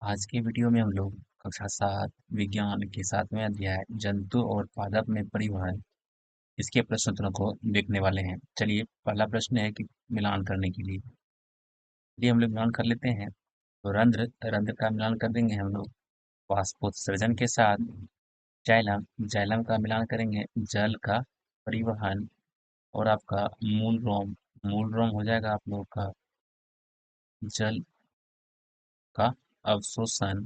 आज के वीडियो में हम लोग कक्षा 7 विज्ञान के 7वें अध्याय जंतु और पादप में परिवहन इसके प्रश्न उत्तरों को देखने वाले हैं। चलिए पहला प्रश्न है कि मिलान करने के लिए हम लोग मिलान कर लेते हैं। तो रंध्र रंध्र का मिलान कर देंगे हम लोग वाष्पोत्सर्जन के साथ। जाइलम जाइलम का मिलान करेंगे जल का परिवहन। और आपका मूल रोम हो जाएगा आप लोगों का जल का अवशोषण।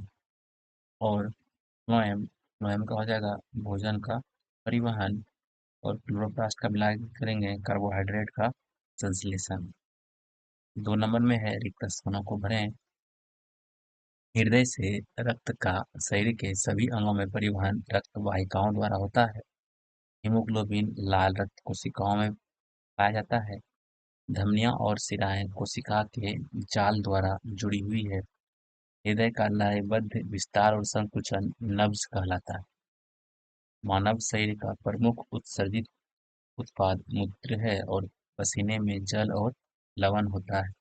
और फ्लोएम फ्लोएम का हो जाएगा भोजन का परिवहन। और क्लोरोप्लास्ट का मिला के करेंगे कार्बोहाइड्रेट का संश्लेषण। 2 नंबर में है रिक्त स्थानों को भरें। हृदय से रक्त का शरीर के सभी अंगों में परिवहन रक्त वाहिकाओं द्वारा होता है। हीमोग्लोबिन लाल रक्त कोशिकाओं में पाया जाता है। धमनियां और शिराएं कोशिका के जाल द्वारा जुड़ी हुई है। हृदय का लयबद्ध विस्तार और संकुचन नब्ज कहलाता है। मानव शरीर का प्रमुख उत्सर्जित उत्पाद मूत्र है और पसीने में जल और लवण होता है।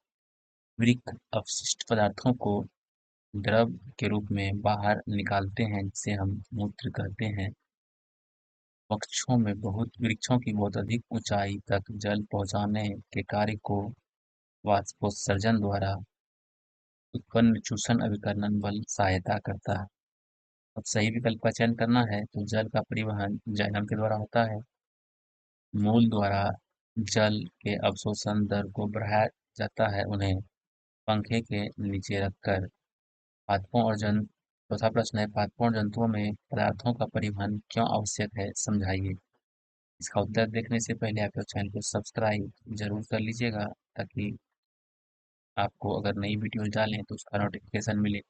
वृक्क अपशिष्ट पदार्थों को द्रव के रूप में बाहर निकालते हैं जिसे हम मूत्र कहते हैं। वृक्षों की बहुत अधिक ऊंचाई तक जल पहुंचाने के कार्य को वाष्पोत्सर्जन द्वारा उत्पन्न चूषण अभिकर्षण बल सहायता करता है। अब सही विकल्प का चयन करना है तो जल का परिवहन जाइलम के द्वारा होता है। मूल द्वारा जल के अवशोषण दर को बढ़ाया जाता है उन्हें पंखे के नीचे रखकर। पादपों और जंतु चौथा प्रश्न है पादपों और जंतुओं में पदार्थों का परिवहन क्यों आवश्यक है, समझाइए। इसका उत्तर देखने से पहले आप लोग चैनल को सब्सक्राइब जरूर कर लीजिएगा ताकि आपको अगर नई वीडियो डालें तो उसका नोटिफिकेशन मिले।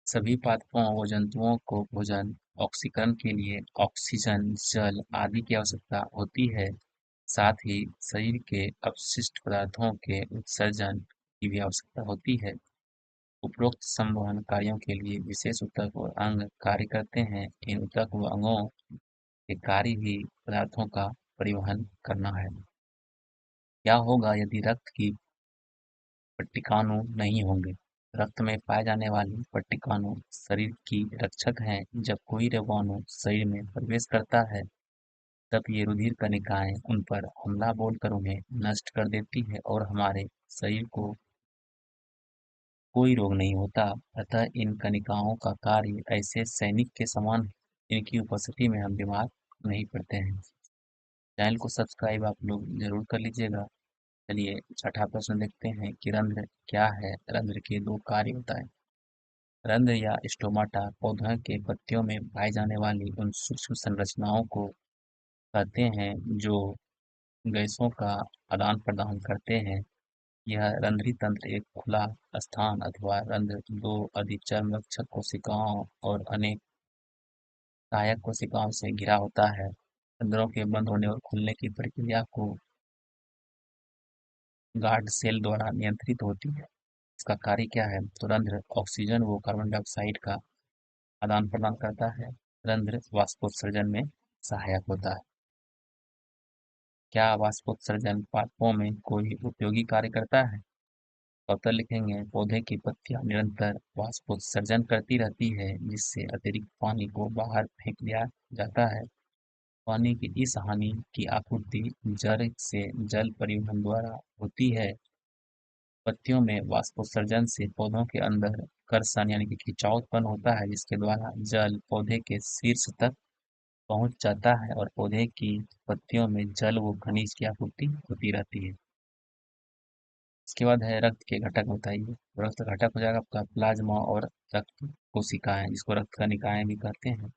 सभी पादपों व जंतुओं को भोजन ऑक्सीकरण के लिए ऑक्सीजन जल आदि की आवश्यकता होती है। साथ ही शरीर के अपशिष्ट पदार्थों के उत्सर्जन की भी आवश्यकता होती है। उपरोक्त संवहन कार्यों के लिए विशेष ऊतक और अंग कार्य करते हैं। इन ऊतक व अंगों के कार्य ही पदार्थों का परिवहन करना है। क्या होगा यदि रक्त की पट्टिकाणु नहीं होंगे? रक्त में पाए जाने वाले पट्टिकाणु शरीर की रक्षक हैं। जब कोई रोगाणु शरीर में प्रवेश करता है तब ये रुधिर कणिकाएं उन पर हमला बोलकर उन्हें नष्ट कर देती है और हमारे शरीर को कोई रोग नहीं होता। अतः इन कणिकाओं का कार्य ऐसे सैनिक के समान है। इनकी उपस्थिति में हम बीमार नहीं पड़ते हैं। चैनल को सब्सक्राइब आप लोग जरूर कर लीजिएगा। चलिए छठा प्रश्न देखते हैं कि रंध्र क्या है। रंध्र के 2 कार्य बताएं। रंध्र या स्टोमाटा पौधों के पत्तियों में पाई जाने वाली उन सूक्ष्म संरचनाओं को कहते हैं जो गैसों का आदान प्रदान करते हैं। यह रंध्री तंत्र एक खुला स्थान अथवा रंध्र 2 अधिक चर्मरक्षक कोशिकाओं और अनेक सहायक कोशिकाओं से घिरा होता है। रंध्रों के बंद होने और खुलने की प्रक्रिया को गार्ड सेल द्वारा नियंत्रित होती है। इसका कार्य क्या है? तो रंध्र ऑक्सीजन व कार्बन डाइऑक्साइड का आदान प्रदान करता है। रंध्र वाष्पोत्सर्जन में सहायक होता है। क्या वाष्पोत्सर्जन पादपों में कोई उपयोगी कार्य करता है? उत्तर लिखेंगे पौधे की पत्तियां निरंतर वाष्पोत्सर्जन करती रहती है जिससे अतिरिक्त पानी को बाहर फेंक दिया जाता है। पानी की इस हानि की आपूर्ति जड़ से जल परिवहन द्वारा होती है। पत्तियों में वाष्पोत्सर्जन से पौधों के अंदर कर्षण यानी कि खिंचाव उत्पन्न होता है जिसके द्वारा जल पौधे के शीर्ष तक पहुंच जाता है और पौधे की पत्तियों में जल व खनिज की आपूर्ति होती रहती है। इसके बाद है रक्त के घटक बताइए। रक्त घटक हो जाएगा आपका प्लाज्मा और रक्त कोशिकाएं जिसको रक्त कणिकाएं भी कहते हैं।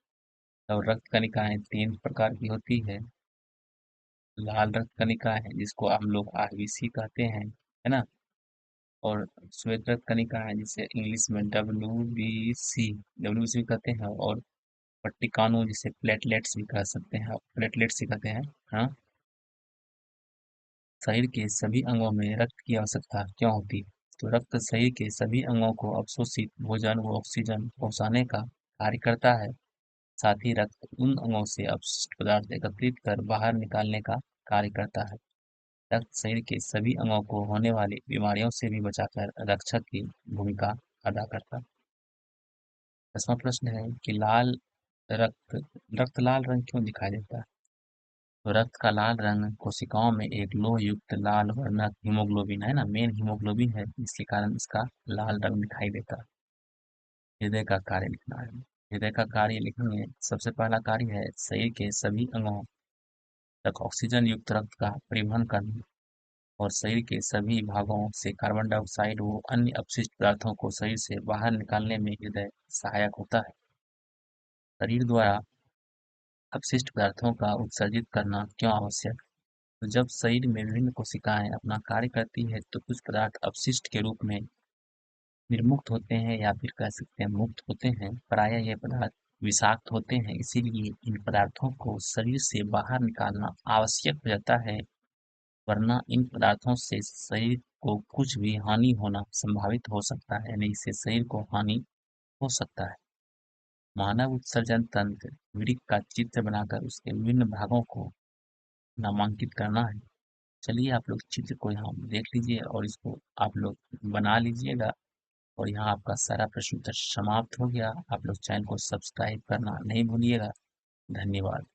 तो रक्त कणिकाएं 3 प्रकार की होती है। लाल रक्त कणिकाएं जिसको हम लोग आरबीसी कहते हैं, है ना। और श्वेत रक्त कणिकाएं जिसे इंग्लिश में डब्ल्यूबीसी कहते हैं। और पट्टिकाणु जिसे प्लेटलेट्स भी कह सकते हैं, प्लेटलेट्स ही कहते हैं। हाँ। शरीर के सभी अंगों में रक्त की आवश्यकता क्यों होती है? तो रक्त शरीर के सभी अंगों को अवशोषित भोजन व ऑक्सीजन पहुंचाने का कार्य करता है। साथ ही रक्त उन अंगों से अपशिष्ट पदार्थ एकत्रित कर बाहर निकालने का कार्य करता है। रक्त शरीर के सभी अंगों को होने वाली बीमारियों से भी बचाकर रक्षक की भूमिका अदा करता है। 10वां प्रश्न है कि लाल रक्त रक्त लाल रंग क्यों दिखाई देता है? तो रक्त का लाल रंग कोशिकाओं में एक लोह युक्त लाल वर्णक हीमोग्लोबिन है ना, मेन हीमोग्लोबिन है, इसके कारण इसका लाल रंग दिखाई देता है। हृदय का कार्य लिखना है। हृदय का कार्य लिखेंगे, सबसे पहला कार्य है शरीर के सभी अंगों तक ऑक्सीजन युक्त रक्त का परिवहन करना और शरीर के सभी भागों से कार्बन डाइऑक्साइड व अन्य अपशिष्ट पदार्थों को शरीर से बाहर निकालने में हृदय सहायक होता है। शरीर द्वारा अपशिष्ट पदार्थों का उत्सर्जित करना क्यों आवश्यक? तो जब शरीर में विभिन्न कोशिकाएं अपना कार्य करती है तो कुछ पदार्थ अपशिष्ट के रूप में निर्मुक्त होते हैं या फिर कह सकते हैं मुक्त होते हैं। प्रायः ये पदार्थ विषाक्त होते हैं, इसीलिए इन पदार्थों को शरीर से बाहर निकालना आवश्यक हो जाता है, वरना इन पदार्थों से शरीर को कुछ भी हानि होना संभावित हो सकता है, यानी इससे शरीर को हानि हो सकता है। मानव उत्सर्जन तंत्र वृक्क का चित्र बनाकर उसके विभिन्न भागों को नामांकित करना है। चलिए आप लोग चित्र को यहाँ देख लीजिए और इसको आप लोग बना लीजिएगा। और यहाँ आपका सारा प्रश्न उत्तर समाप्त हो गया। आप लोग चैनल को सब्सक्राइब करना नहीं भूलिएगा। धन्यवाद।